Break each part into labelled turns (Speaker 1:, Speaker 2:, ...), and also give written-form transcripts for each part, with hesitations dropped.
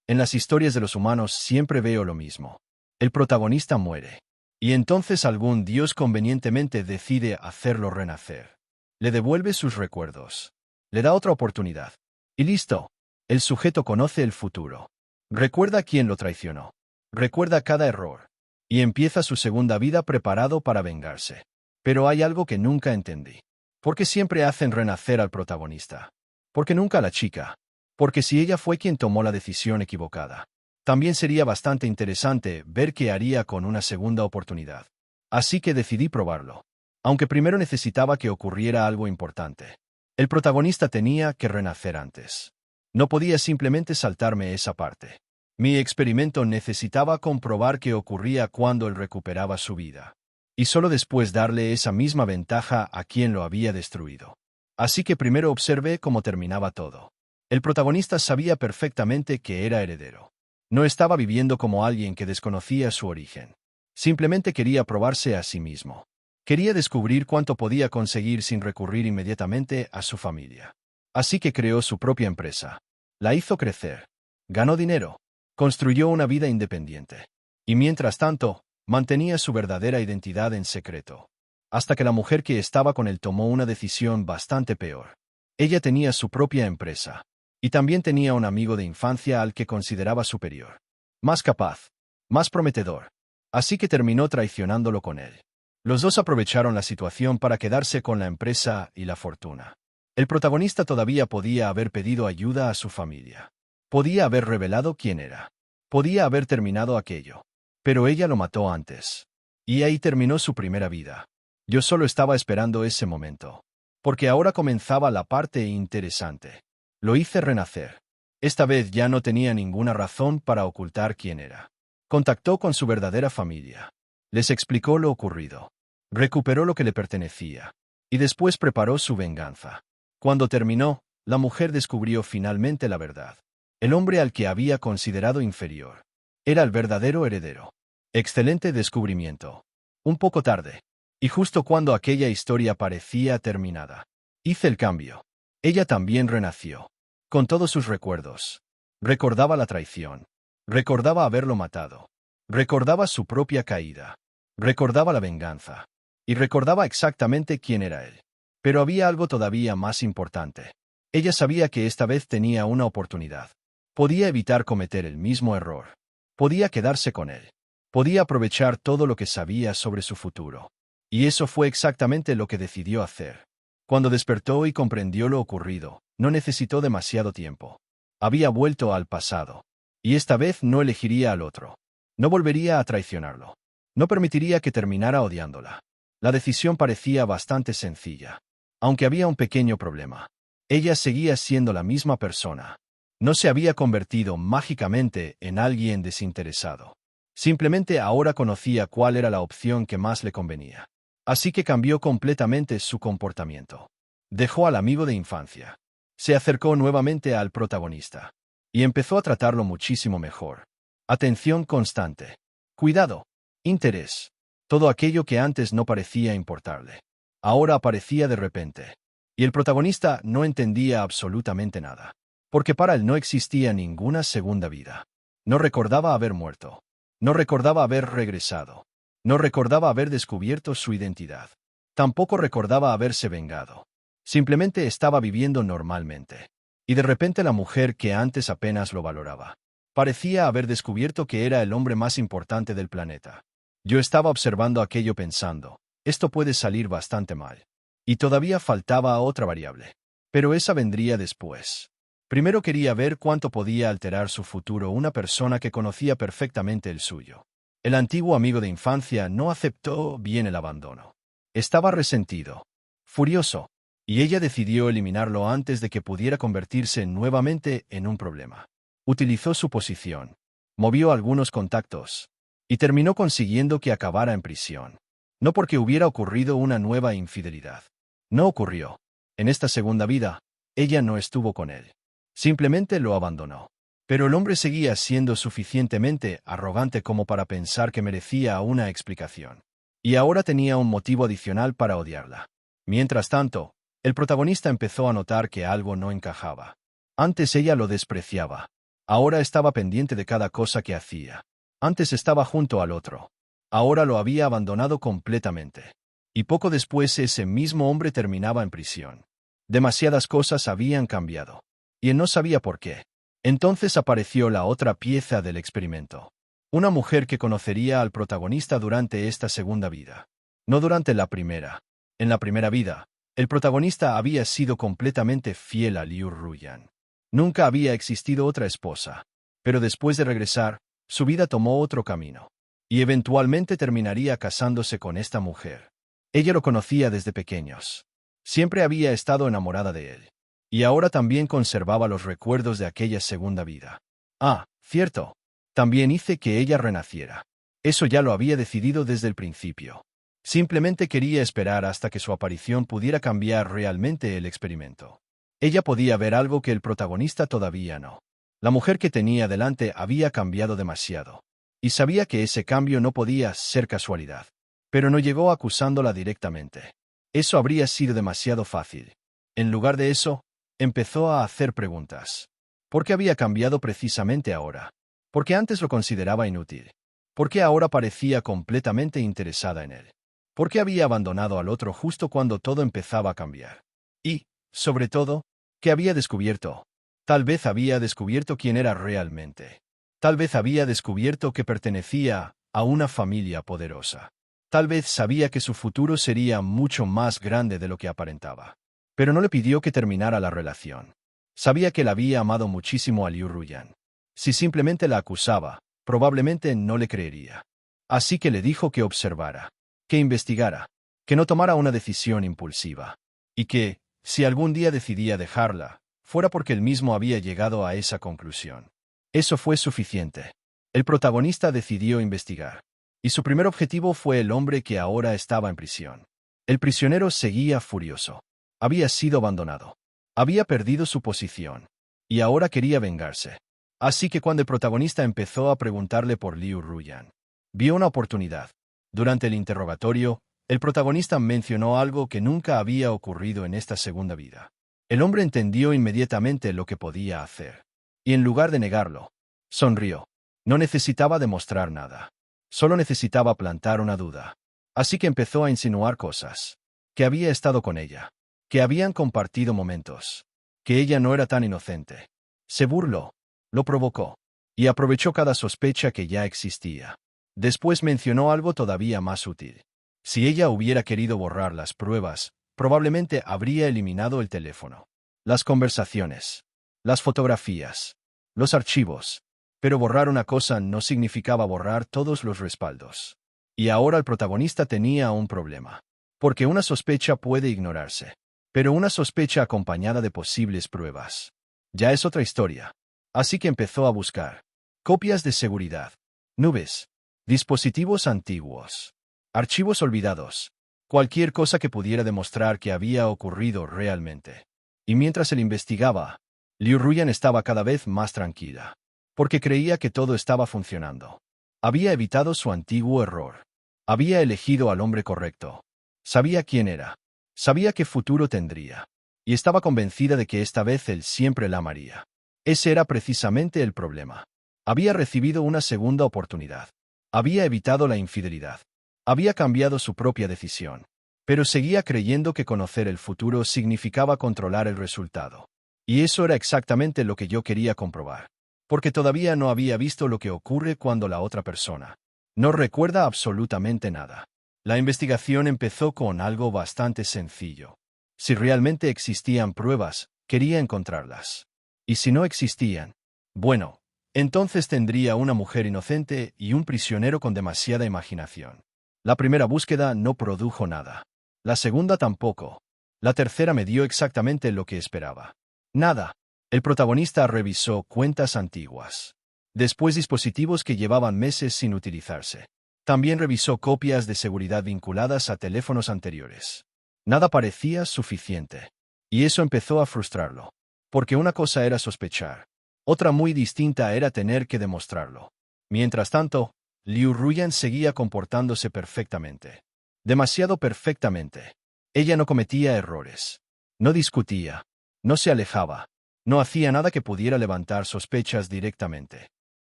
Speaker 1: En las historias de los humanos siempre veo lo mismo. El protagonista muere. Y entonces algún dios convenientemente decide hacerlo renacer. Le devuelve sus recuerdos. Le da otra oportunidad. Y listo. El sujeto conoce el futuro. Recuerda quién lo traicionó. Recuerda cada error. Y empieza su segunda vida preparado para vengarse. Pero hay algo que nunca entendí. ¿Por qué siempre hacen renacer al protagonista? ¿Por qué nunca a la chica? Porque si ella fue quien tomó la decisión equivocada, también sería bastante interesante ver qué haría con una segunda oportunidad. Así que decidí probarlo. Aunque primero necesitaba que ocurriera algo importante. El protagonista tenía que renacer antes. No podía simplemente saltarme esa parte. Mi experimento necesitaba comprobar qué ocurría cuando él recuperaba su vida. Y solo después darle esa misma ventaja a quien lo había destruido. Así que primero observé cómo terminaba todo. El protagonista sabía perfectamente que era heredero. No estaba viviendo como alguien que desconocía su origen. Simplemente quería probarse a sí mismo. Quería descubrir cuánto podía conseguir sin recurrir inmediatamente a su familia. Así que creó su propia empresa. La hizo crecer. Ganó dinero. Construyó una vida independiente. Y mientras tanto, mantenía su verdadera identidad en secreto. Hasta que la mujer que estaba con él tomó una decisión bastante peor. Ella tenía su propia empresa. Y también tenía un amigo de infancia al que consideraba superior. Más capaz. Más prometedor. Así que terminó traicionándolo con él. Los dos aprovecharon la situación para quedarse con la empresa y la fortuna. El protagonista todavía podía haber pedido ayuda a su familia. Podía haber revelado quién era. Podía haber terminado aquello. Pero ella lo mató antes. Y ahí terminó su primera vida. Yo solo estaba esperando ese momento. Porque ahora comenzaba la parte interesante. Lo hice renacer. Esta vez ya no tenía ninguna razón para ocultar quién era. Contactó con su verdadera familia. Les explicó lo ocurrido. Recuperó lo que le pertenecía. Y después preparó su venganza. Cuando terminó, la mujer descubrió finalmente la verdad. El hombre al que había considerado inferior. Era el verdadero heredero. Excelente descubrimiento. Un poco tarde. Y justo cuando aquella historia parecía terminada. Hice el cambio. Ella también renació. Con todos sus recuerdos. Recordaba la traición. Recordaba haberlo matado. Recordaba su propia caída. Recordaba la venganza. Y recordaba exactamente quién era él. Pero había algo todavía más importante. Ella sabía que esta vez tenía una oportunidad. Podía evitar cometer el mismo error. Podía quedarse con él. Podía aprovechar todo lo que sabía sobre su futuro. Y eso fue exactamente lo que decidió hacer. Cuando despertó y comprendió lo ocurrido, no necesitó demasiado tiempo. Había vuelto al pasado. Y esta vez no elegiría al otro. No volvería a traicionarlo. No permitiría que terminara odiándola. La decisión parecía bastante sencilla. Aunque había un pequeño problema. Ella seguía siendo la misma persona. No se había convertido mágicamente en alguien desinteresado. Simplemente ahora conocía cuál era la opción que más le convenía. Así que cambió completamente su comportamiento. Dejó al amigo de infancia. Se acercó nuevamente al protagonista. Y empezó a tratarlo muchísimo mejor. Atención constante. Cuidado. Interés. Todo aquello que antes no parecía importarle. Ahora aparecía de repente. Y el protagonista no entendía absolutamente nada. Porque para él no existía ninguna segunda vida. No recordaba haber muerto. No recordaba haber regresado. No recordaba haber descubierto su identidad. Tampoco recordaba haberse vengado. Simplemente estaba viviendo normalmente. Y de repente la mujer que antes apenas lo valoraba. Parecía haber descubierto que era el hombre más importante del planeta. Yo estaba observando aquello pensando, esto puede salir bastante mal. Y todavía faltaba otra variable. Pero esa vendría después. Primero quería ver cuánto podía alterar su futuro una persona que conocía perfectamente el suyo. El antiguo amigo de infancia no aceptó bien el abandono. Estaba resentido, furioso, y ella decidió eliminarlo antes de que pudiera convertirse nuevamente en un problema. Utilizó su posición, movió algunos contactos, y terminó consiguiendo que acabara en prisión. No porque hubiera ocurrido una nueva infidelidad. No ocurrió. En esta segunda vida, ella no estuvo con él. Simplemente lo abandonó. Pero el hombre seguía siendo suficientemente arrogante como para pensar que merecía una explicación. Y ahora tenía un motivo adicional para odiarla. Mientras tanto, el protagonista empezó a notar que algo no encajaba. Antes ella lo despreciaba. Ahora estaba pendiente de cada cosa que hacía. Antes estaba junto al otro. Ahora lo había abandonado completamente. Y poco después ese mismo hombre terminaba en prisión. Demasiadas cosas habían cambiado. Y él no sabía por qué. Entonces apareció la otra pieza del experimento. Una mujer que conocería al protagonista durante esta segunda vida. No durante la primera. En la primera vida, el protagonista había sido completamente fiel a Liu Ruyan. Nunca había existido otra esposa. Pero después de regresar, su vida tomó otro camino. Y eventualmente terminaría casándose con esta mujer. Ella lo conocía desde pequeños. Siempre había estado enamorada de él. Y ahora también conservaba los recuerdos de aquella segunda vida. Ah, cierto. También hice que ella renaciera. Eso ya lo había decidido desde el principio. Simplemente quería esperar hasta que su aparición pudiera cambiar realmente el experimento. Ella podía ver algo que el protagonista todavía no. La mujer que tenía delante había cambiado demasiado. Y sabía que ese cambio no podía ser casualidad. Pero no llegó acusándola directamente. Eso habría sido demasiado fácil. En lugar de eso, empezó a hacer preguntas. ¿Por qué había cambiado precisamente ahora? ¿Por qué antes lo consideraba inútil? ¿Por qué ahora parecía completamente interesada en él? ¿Por qué había abandonado al otro justo cuando todo empezaba a cambiar? Y, sobre todo, ¿qué había descubierto? Tal vez había descubierto quién era realmente. Tal vez había descubierto que pertenecía a una familia poderosa. Tal vez sabía que su futuro sería mucho más grande de lo que aparentaba. Pero no le pidió que terminara la relación. Sabía que la había amado muchísimo a Liu Ruyan. Si simplemente la acusaba, probablemente no le creería. Así que le dijo que observara, que investigara, que no tomara una decisión impulsiva. Y que, si algún día decidía dejarla, fuera porque él mismo había llegado a esa conclusión. Eso fue suficiente. El protagonista decidió investigar. Y su primer objetivo fue el hombre que ahora estaba en prisión. El prisionero seguía furioso. Había sido abandonado. Había perdido su posición. Y ahora quería vengarse. Así que cuando el protagonista empezó a preguntarle por Liu Ruyan, vio una oportunidad. Durante el interrogatorio, el protagonista mencionó algo que nunca había ocurrido en esta segunda vida. El hombre entendió inmediatamente lo que podía hacer. Y en lugar de negarlo, sonrió. No necesitaba demostrar nada. Solo necesitaba plantar una duda. Así que empezó a insinuar cosas. Que había estado con ella. Que habían compartido momentos. Que ella no era tan inocente. Se burló. Lo provocó. Y aprovechó cada sospecha que ya existía. Después mencionó algo todavía más útil. Si ella hubiera querido borrar las pruebas, probablemente habría eliminado el teléfono, las conversaciones, las fotografías, los archivos. Pero borrar una cosa no significaba borrar todos los respaldos. Y ahora el protagonista tenía un problema. Porque una sospecha puede ignorarse. Pero una sospecha acompañada de posibles pruebas ya es otra historia. Así que empezó a buscar copias de seguridad, nubes, dispositivos antiguos, archivos olvidados, cualquier cosa que pudiera demostrar que había ocurrido realmente. Y mientras él investigaba, Liu Ruyan estaba cada vez más tranquila, porque creía que todo estaba funcionando. Había evitado su antiguo error. Había elegido al hombre correcto. Sabía quién era. Sabía qué futuro tendría. Y estaba convencida de que esta vez él siempre la amaría. Ese era precisamente el problema. Había recibido una segunda oportunidad. Había evitado la infidelidad. Había cambiado su propia decisión. Pero seguía creyendo que conocer el futuro significaba controlar el resultado. Y eso era exactamente lo que yo quería comprobar. Porque todavía no había visto lo que ocurre cuando la otra persona no recuerda absolutamente nada. La investigación empezó con algo bastante sencillo. Si realmente existían pruebas, quería encontrarlas. Y si no existían, bueno, entonces tendría una mujer inocente y un prisionero con demasiada imaginación. La primera búsqueda no produjo nada. La segunda tampoco. La tercera me dio exactamente lo que esperaba. Nada. El protagonista revisó cuentas antiguas. Después dispositivos que llevaban meses sin utilizarse. También revisó copias de seguridad vinculadas a teléfonos anteriores. Nada parecía suficiente. Y eso empezó a frustrarlo. Porque una cosa era sospechar. Otra muy distinta era tener que demostrarlo. Mientras tanto, Liu Ruyan seguía comportándose perfectamente. Demasiado perfectamente. Ella no cometía errores. No discutía. No se alejaba. No hacía nada que pudiera levantar sospechas directamente.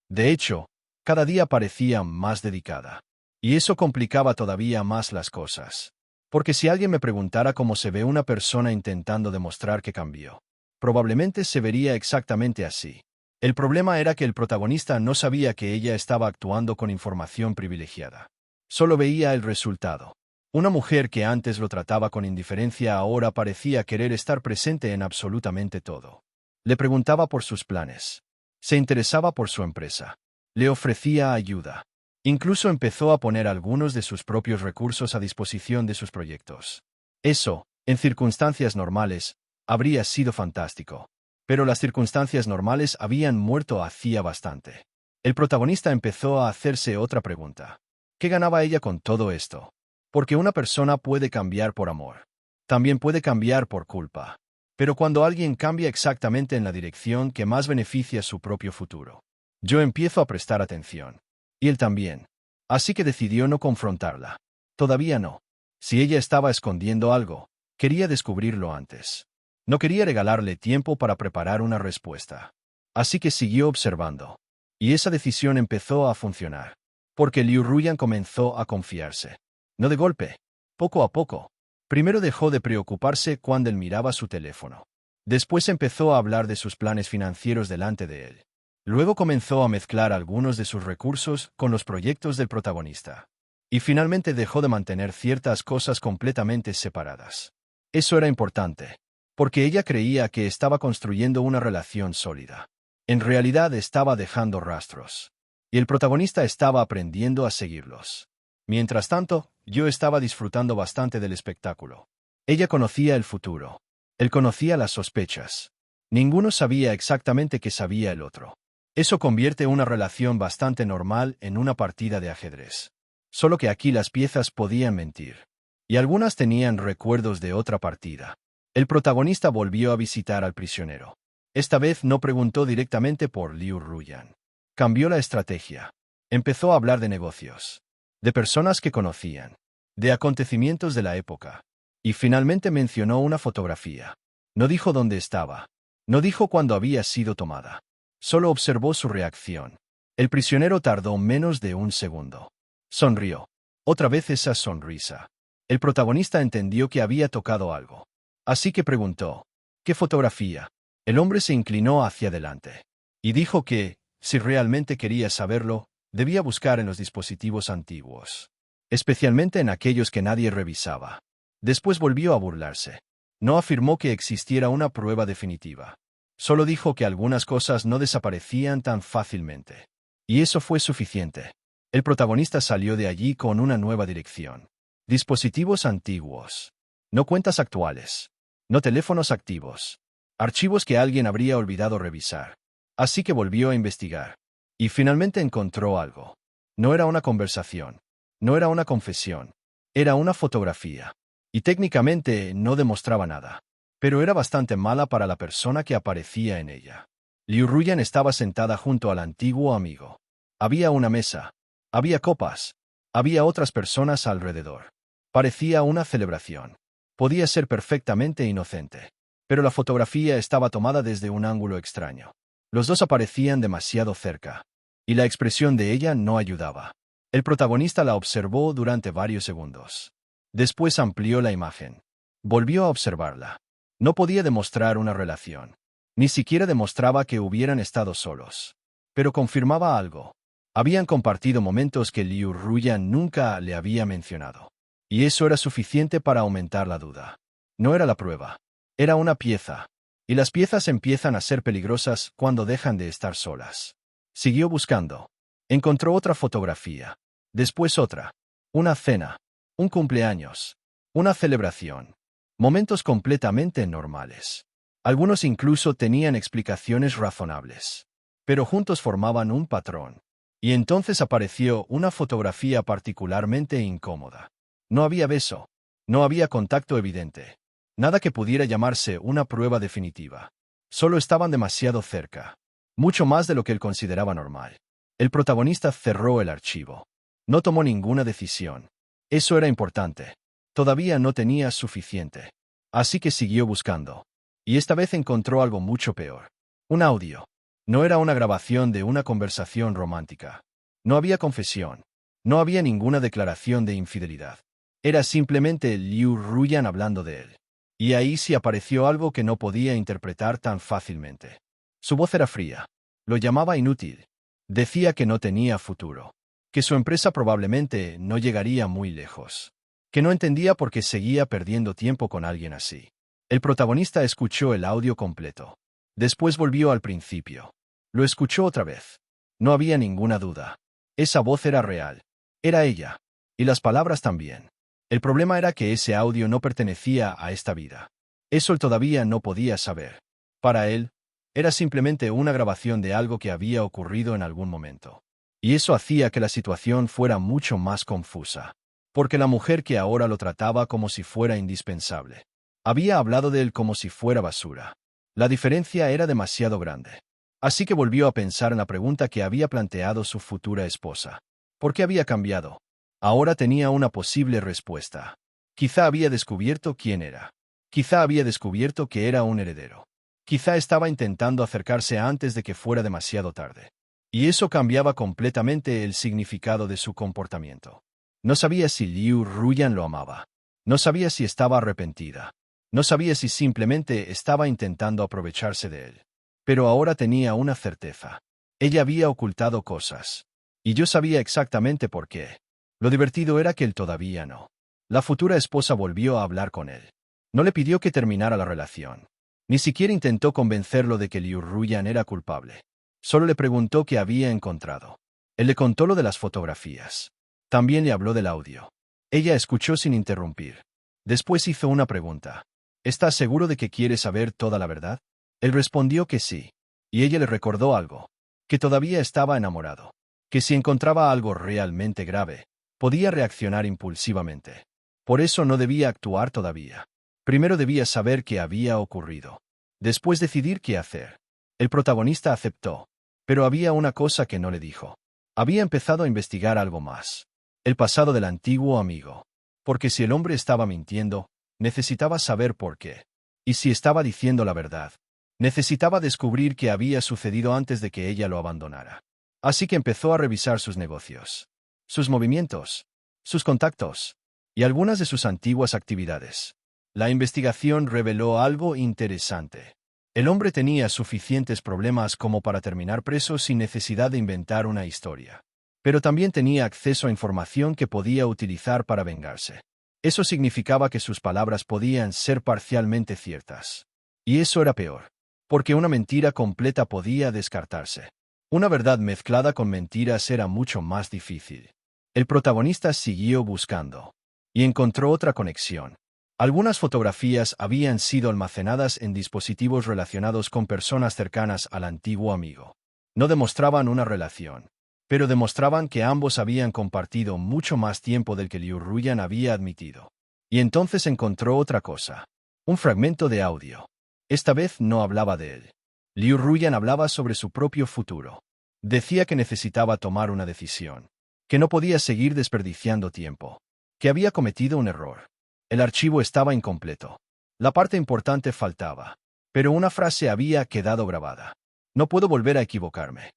Speaker 1: De hecho, cada día parecía más dedicada. Y eso complicaba todavía más las cosas. Porque si alguien me preguntara cómo se ve una persona intentando demostrar que cambió, probablemente se vería exactamente así. El problema era que el protagonista no sabía que ella estaba actuando con información privilegiada. Solo veía el resultado. Una mujer que antes lo trataba con indiferencia ahora parecía querer estar presente en absolutamente todo. Le preguntaba por sus planes. Se interesaba por su empresa. Le ofrecía ayuda. Incluso empezó a poner algunos de sus propios recursos a disposición de sus proyectos. Eso, en circunstancias normales, habría sido fantástico. Pero las circunstancias normales habían muerto hacía bastante. El protagonista empezó a hacerse otra pregunta. ¿Qué ganaba ella con todo esto? Porque una persona puede cambiar por amor. También puede cambiar por culpa. Pero cuando alguien cambia exactamente en la dirección que más beneficia su propio futuro, yo empiezo a prestar atención. Y él también. Así que decidió no confrontarla. Todavía no. Si ella estaba escondiendo algo, quería descubrirlo antes. No quería regalarle tiempo para preparar una respuesta. Así que siguió observando. Y esa decisión empezó a funcionar. Porque Liu Ruyan comenzó a confiarse. No de golpe. Poco a poco. Primero dejó de preocuparse cuando él miraba su teléfono. Después empezó a hablar de sus planes financieros delante de él. Luego comenzó a mezclar algunos de sus recursos con los proyectos del protagonista. Y finalmente dejó de mantener ciertas cosas completamente separadas. Eso era importante, porque ella creía que estaba construyendo una relación sólida. En realidad estaba dejando rastros. Y el protagonista estaba aprendiendo a seguirlos. Mientras tanto, yo estaba disfrutando bastante del espectáculo. Ella conocía el futuro. Él conocía las sospechas. Ninguno sabía exactamente qué sabía el otro. Eso convierte una relación bastante normal en una partida de ajedrez. Solo que aquí las piezas podían mentir. Y algunas tenían recuerdos de otra partida. El protagonista volvió a visitar al prisionero. Esta vez no preguntó directamente por Liu Ruyan. Cambió la estrategia. Empezó a hablar de negocios. De personas que conocían. De acontecimientos de la época. Y finalmente mencionó una fotografía. No dijo dónde estaba. No dijo cuándo había sido tomada. Solo observó su reacción. El prisionero tardó menos de un segundo. Sonrió. Otra vez esa sonrisa. El protagonista entendió que había tocado algo. Así que preguntó, ¿qué fotografía? El hombre se inclinó hacia adelante. Y dijo que, si realmente quería saberlo, debía buscar en los dispositivos antiguos. Especialmente en aquellos que nadie revisaba. Después volvió a burlarse. No afirmó que existiera una prueba definitiva. Solo dijo que algunas cosas no desaparecían tan fácilmente. Y eso fue suficiente. El protagonista salió de allí con una nueva dirección. Dispositivos antiguos. No cuentas actuales. No teléfonos activos. Archivos que alguien habría olvidado revisar. Así que volvió a investigar. Y finalmente encontró algo. No era una conversación. No era una confesión. Era una fotografía. Y técnicamente no demostraba nada. Pero era bastante mala para la persona que aparecía en ella. Liu Ruyan estaba sentada junto al antiguo amigo. Había una mesa. Había copas. Había otras personas alrededor. Parecía una celebración. Podía ser perfectamente inocente. Pero la fotografía estaba tomada desde un ángulo extraño. Los dos aparecían demasiado cerca. Y la expresión de ella no ayudaba. El protagonista la observó durante varios segundos. Después amplió la imagen. Volvió a observarla. No podía demostrar una relación. Ni siquiera demostraba que hubieran estado solos. Pero confirmaba algo. Habían compartido momentos que Liu Ruyan nunca le había mencionado. Y eso era suficiente para aumentar la duda. No era la prueba. Era una pieza. Y las piezas empiezan a ser peligrosas cuando dejan de estar solas. Siguió buscando. Encontró otra fotografía. Después otra. Una cena. Un cumpleaños. Una celebración. Momentos completamente normales. Algunos incluso tenían explicaciones razonables. Pero juntos formaban un patrón. Y entonces apareció una fotografía particularmente incómoda. No había beso. No había contacto evidente. Nada que pudiera llamarse una prueba definitiva. Solo estaban demasiado cerca. Mucho más de lo que él consideraba normal. El protagonista cerró el archivo. No tomó ninguna decisión. Eso era importante. Todavía no tenía suficiente. Así que siguió buscando. Y esta vez encontró algo mucho peor. Un audio. No era una grabación de una conversación romántica. No había confesión. No había ninguna declaración de infidelidad. Era simplemente Liu Ruyan hablando de él. Y ahí sí apareció algo que no podía interpretar tan fácilmente. Su voz era fría. Lo llamaba inútil. Decía que no tenía futuro. Que su empresa probablemente no llegaría muy lejos. Que no entendía por qué seguía perdiendo tiempo con alguien así. El protagonista escuchó el audio completo. Después volvió al principio. Lo escuchó otra vez. No había ninguna duda. Esa voz era real. Era ella. Y las palabras también. El problema era que ese audio no pertenecía a esta vida. Eso él todavía no podía saber. Para él, era simplemente una grabación de algo que había ocurrido en algún momento. Y eso hacía que la situación fuera mucho más confusa. Porque la mujer que ahora lo trataba como si fuera indispensable. Había hablado de él como si fuera basura. La diferencia era demasiado grande. Así que volvió a pensar en la pregunta que había planteado su futura esposa. ¿Por qué había cambiado? Ahora tenía una posible respuesta. Quizá había descubierto quién era. Quizá había descubierto que era un heredero. Quizá estaba intentando acercarse antes de que fuera demasiado tarde. Y eso cambiaba completamente el significado de su comportamiento. No sabía si Liu Ruyan lo amaba. No sabía si estaba arrepentida. No sabía si simplemente estaba intentando aprovecharse de él. Pero ahora tenía una certeza. Ella había ocultado cosas. Y yo sabía exactamente por qué. Lo divertido era que él todavía no. La futura esposa volvió a hablar con él. No le pidió que terminara la relación. Ni siquiera intentó convencerlo de que Liu Ruyan era culpable. Solo le preguntó qué había encontrado. Él le contó lo de las fotografías. También le habló del audio. Ella escuchó sin interrumpir. Después hizo una pregunta. ¿Estás seguro de que quieres saber toda la verdad? Él respondió que sí. Y ella le recordó algo. Que todavía estaba enamorado. Que si encontraba algo realmente grave, podía reaccionar impulsivamente. Por eso no debía actuar todavía. Primero debía saber qué había ocurrido. Después decidir qué hacer. El protagonista aceptó. Pero había una cosa que no le dijo. Había empezado a investigar algo más. El pasado del antiguo amigo. Porque si el hombre estaba mintiendo, necesitaba saber por qué. Y si estaba diciendo la verdad, necesitaba descubrir qué había sucedido antes de que ella lo abandonara. Así que empezó a revisar sus negocios, sus movimientos, sus contactos y algunas de sus antiguas actividades. La investigación reveló algo interesante. El hombre tenía suficientes problemas como para terminar preso sin necesidad de inventar una historia. Pero también tenía acceso a información que podía utilizar para vengarse. Eso significaba que sus palabras podían ser parcialmente ciertas. Y eso era peor. Porque una mentira completa podía descartarse. Una verdad mezclada con mentiras era mucho más difícil. El protagonista siguió buscando. Y encontró otra conexión. Algunas fotografías habían sido almacenadas en dispositivos relacionados con personas cercanas al antiguo amigo. No demostraban una relación, pero demostraban que ambos habían compartido mucho más tiempo del que Liu Ruyan había admitido. Y entonces encontró otra cosa. Un fragmento de audio. Esta vez no hablaba de él. Liu Ruyan hablaba sobre su propio futuro. Decía que necesitaba tomar una decisión. Que no podía seguir desperdiciando tiempo. Que había cometido un error. El archivo estaba incompleto. La parte importante faltaba. Pero una frase había quedado grabada. No puedo volver a equivocarme.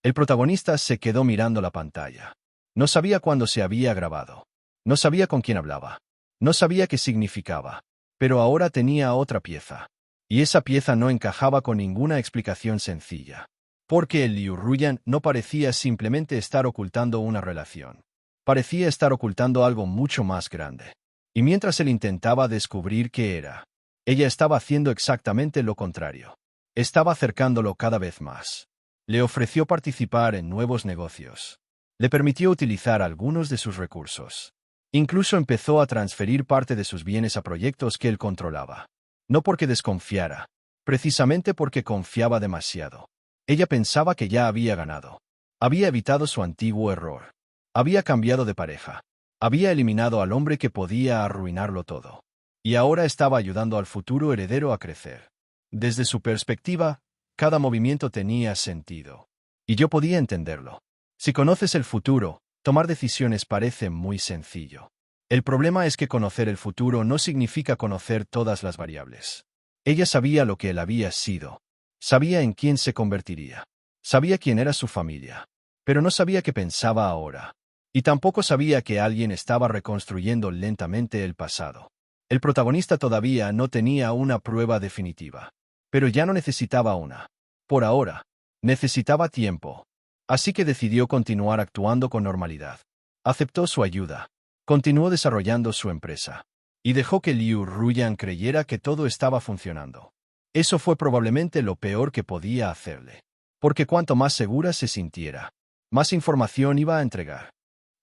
Speaker 1: El protagonista se quedó mirando la pantalla. No sabía cuándo se había grabado. No sabía con quién hablaba. No sabía qué significaba. Pero ahora tenía otra pieza. Y esa pieza no encajaba con ninguna explicación sencilla. Porque el Liu Ruyan no parecía simplemente estar ocultando una relación. Parecía estar ocultando algo mucho más grande. Y mientras él intentaba descubrir qué era, ella estaba haciendo exactamente lo contrario. Estaba acercándolo cada vez más. Le ofreció participar en nuevos negocios. Le permitió utilizar algunos de sus recursos. Incluso empezó a transferir parte de sus bienes a proyectos que él controlaba. No porque desconfiara, precisamente porque confiaba demasiado. Ella pensaba que ya había ganado. Había evitado su antiguo error. Había cambiado de pareja. Había eliminado al hombre que podía arruinarlo todo. Y ahora estaba ayudando al futuro heredero a crecer. Desde su perspectiva, cada movimiento tenía sentido. Y yo podía entenderlo. Si conoces el futuro, tomar decisiones parece muy sencillo. El problema es que conocer el futuro no significa conocer todas las variables. Ella sabía lo que él había sido. Sabía en quién se convertiría. Sabía quién era su familia. Pero no sabía qué pensaba ahora. Y tampoco sabía que alguien estaba reconstruyendo lentamente el pasado. El protagonista todavía no tenía una prueba definitiva. Pero ya no necesitaba una. Por ahora, necesitaba tiempo. Así que decidió continuar actuando con normalidad. Aceptó su ayuda. Continuó desarrollando su empresa. Y dejó que Liu Ruyan creyera que todo estaba funcionando. Eso fue probablemente lo peor que podía hacerle. Porque cuanto más segura se sintiera, más información iba a entregar.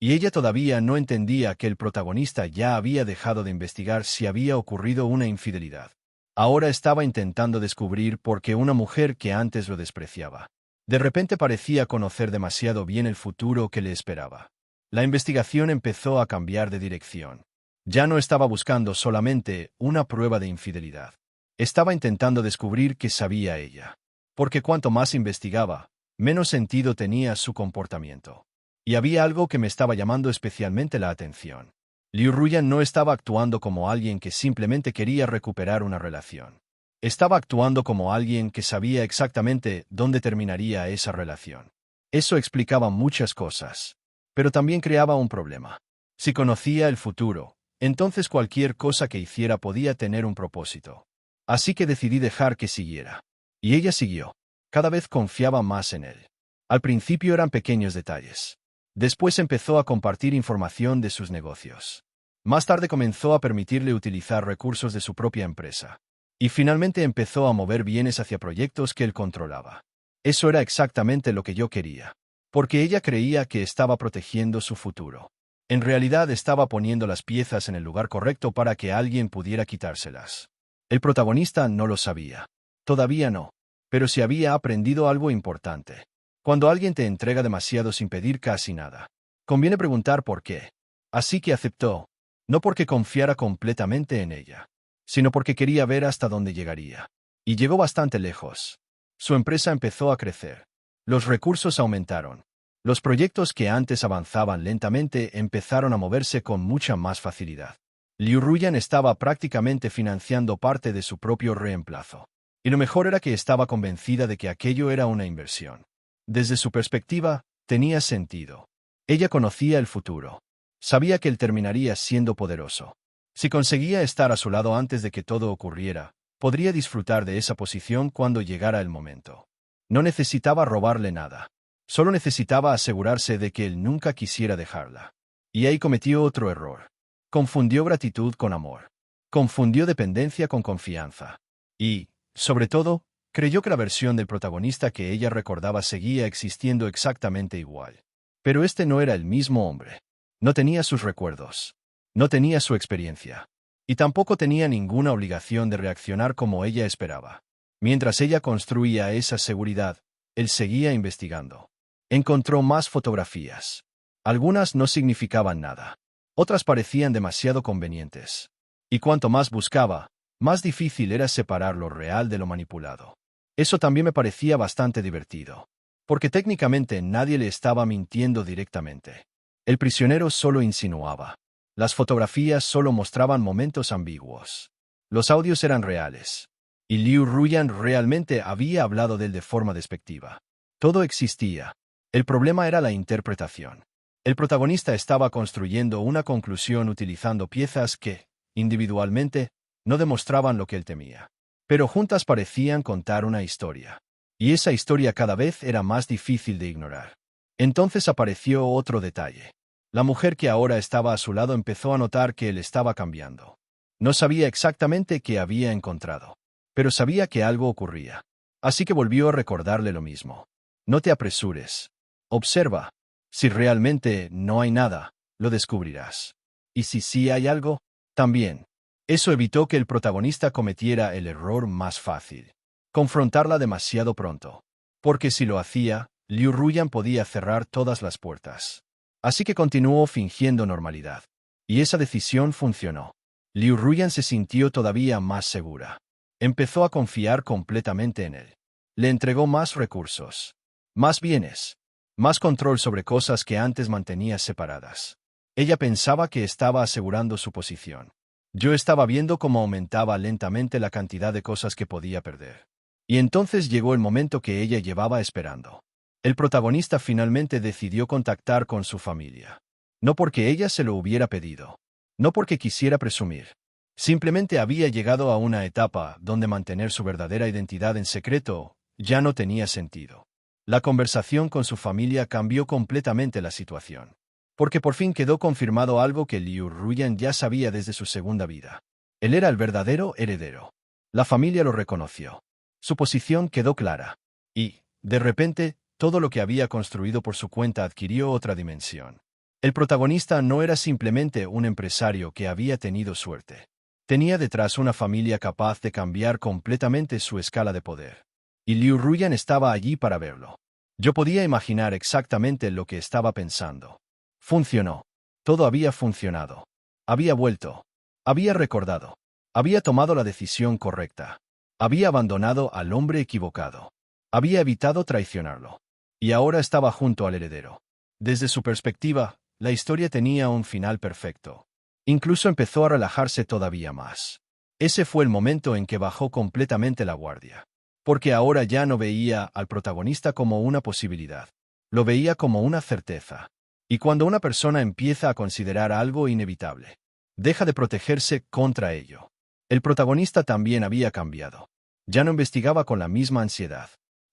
Speaker 1: Y ella todavía no entendía que el protagonista ya había dejado de investigar si había ocurrido una infidelidad. Ahora estaba intentando descubrir por qué una mujer que antes lo despreciaba, de repente parecía conocer demasiado bien el futuro que le esperaba. La investigación empezó a cambiar de dirección. Ya no estaba buscando solamente una prueba de infidelidad. Estaba intentando descubrir qué sabía ella. Porque cuanto más investigaba, menos sentido tenía su comportamiento. Y había algo que me estaba llamando especialmente la atención. Liu Ruyan no estaba actuando como alguien que simplemente quería recuperar una relación. Estaba actuando como alguien que sabía exactamente dónde terminaría esa relación. Eso explicaba muchas cosas. Pero también creaba un problema. Si conocía el futuro, entonces cualquier cosa que hiciera podía tener un propósito. Así que decidí dejar que siguiera. Y ella siguió. Cada vez confiaba más en él. Al principio eran pequeños detalles. Después empezó a compartir información de sus negocios. Más tarde comenzó a permitirle utilizar recursos de su propia empresa. Y finalmente empezó a mover bienes hacia proyectos que él controlaba. Eso era exactamente lo que yo quería. Porque ella creía que estaba protegiendo su futuro. En realidad estaba poniendo las piezas en el lugar correcto para que alguien pudiera quitárselas. El protagonista no lo sabía. Todavía no. Pero sí había aprendido algo importante. Cuando alguien te entrega demasiado sin pedir casi nada, conviene preguntar por qué. Así que aceptó, no porque confiara completamente en ella, sino porque quería ver hasta dónde llegaría. Y llegó bastante lejos. Su empresa empezó a crecer. Los recursos aumentaron. Los proyectos que antes avanzaban lentamente empezaron a moverse con mucha más facilidad. Liu Ruyan estaba prácticamente financiando parte de su propio reemplazo. Y lo mejor era que estaba convencida de que aquello era una inversión. Desde su perspectiva, tenía sentido. Ella conocía el futuro. Sabía que él terminaría siendo poderoso. Si conseguía estar a su lado antes de que todo ocurriera, podría disfrutar de esa posición cuando llegara el momento. No necesitaba robarle nada. Solo necesitaba asegurarse de que él nunca quisiera dejarla. Y ahí cometió otro error. Confundió gratitud con amor. Confundió dependencia con confianza. Y, sobre todo, creyó que la versión del protagonista que ella recordaba seguía existiendo exactamente igual. Pero este no era el mismo hombre. No tenía sus recuerdos. No tenía su experiencia. Y tampoco tenía ninguna obligación de reaccionar como ella esperaba. Mientras ella construía esa seguridad, él seguía investigando. Encontró más fotografías. Algunas no significaban nada. Otras parecían demasiado convenientes. Y cuanto más buscaba, más difícil era separar lo real de lo manipulado. Eso también me parecía bastante divertido. Porque técnicamente nadie le estaba mintiendo directamente. El prisionero solo insinuaba. Las fotografías solo mostraban momentos ambiguos. Los audios eran reales. Y Liu Ruyan realmente había hablado de él de forma despectiva. Todo existía. El problema era la interpretación. El protagonista estaba construyendo una conclusión utilizando piezas que, individualmente, no demostraban lo que él temía. Pero juntas parecían contar una historia. Y esa historia cada vez era más difícil de ignorar. Entonces apareció otro detalle. La mujer que ahora estaba a su lado empezó a notar que él estaba cambiando. No sabía exactamente qué había encontrado, pero sabía que algo ocurría. Así que volvió a recordarle lo mismo. No te apresures. Observa. Si realmente no hay nada, lo descubrirás. Y si sí hay algo, también. Eso evitó que el protagonista cometiera el error más fácil. Confrontarla demasiado pronto. Porque si lo hacía, Liu Ruyan podía cerrar todas las puertas. Así que continuó fingiendo normalidad. Y esa decisión funcionó. Liu Ruyan se sintió todavía más segura. Empezó a confiar completamente en él. Le entregó más recursos. Más bienes. Más control sobre cosas que antes mantenía separadas. Ella pensaba que estaba asegurando su posición. Yo estaba viendo cómo aumentaba lentamente la cantidad de cosas que podía perder. Y entonces llegó el momento que ella llevaba esperando. El protagonista finalmente decidió contactar con su familia. No porque ella se lo hubiera pedido. No porque quisiera presumir. Simplemente había llegado a una etapa donde mantener su verdadera identidad en secreto ya no tenía sentido. La conversación con su familia cambió completamente la situación. Porque por fin quedó confirmado algo que Liu Ruyan ya sabía desde su segunda vida. Él era el verdadero heredero. La familia lo reconoció. Su posición quedó clara. Y, de repente, todo lo que había construido por su cuenta adquirió otra dimensión. El protagonista no era simplemente un empresario que había tenido suerte. Tenía detrás una familia capaz de cambiar completamente su escala de poder. Y Liu Ruyan estaba allí para verlo. Yo podía imaginar exactamente lo que estaba pensando. Funcionó. Todo había funcionado. Había vuelto. Había recordado. Había tomado la decisión correcta. Había abandonado al hombre equivocado. Había evitado traicionarlo. Y ahora estaba junto al heredero. Desde su perspectiva, la historia tenía un final perfecto. Incluso empezó a relajarse todavía más. Ese fue el momento en que bajó completamente la guardia. Porque ahora ya no veía al protagonista como una posibilidad. Lo veía como una certeza. Y cuando una persona empieza a considerar algo inevitable, deja de protegerse contra ello. El protagonista también había cambiado. Ya no investigaba con la misma ansiedad.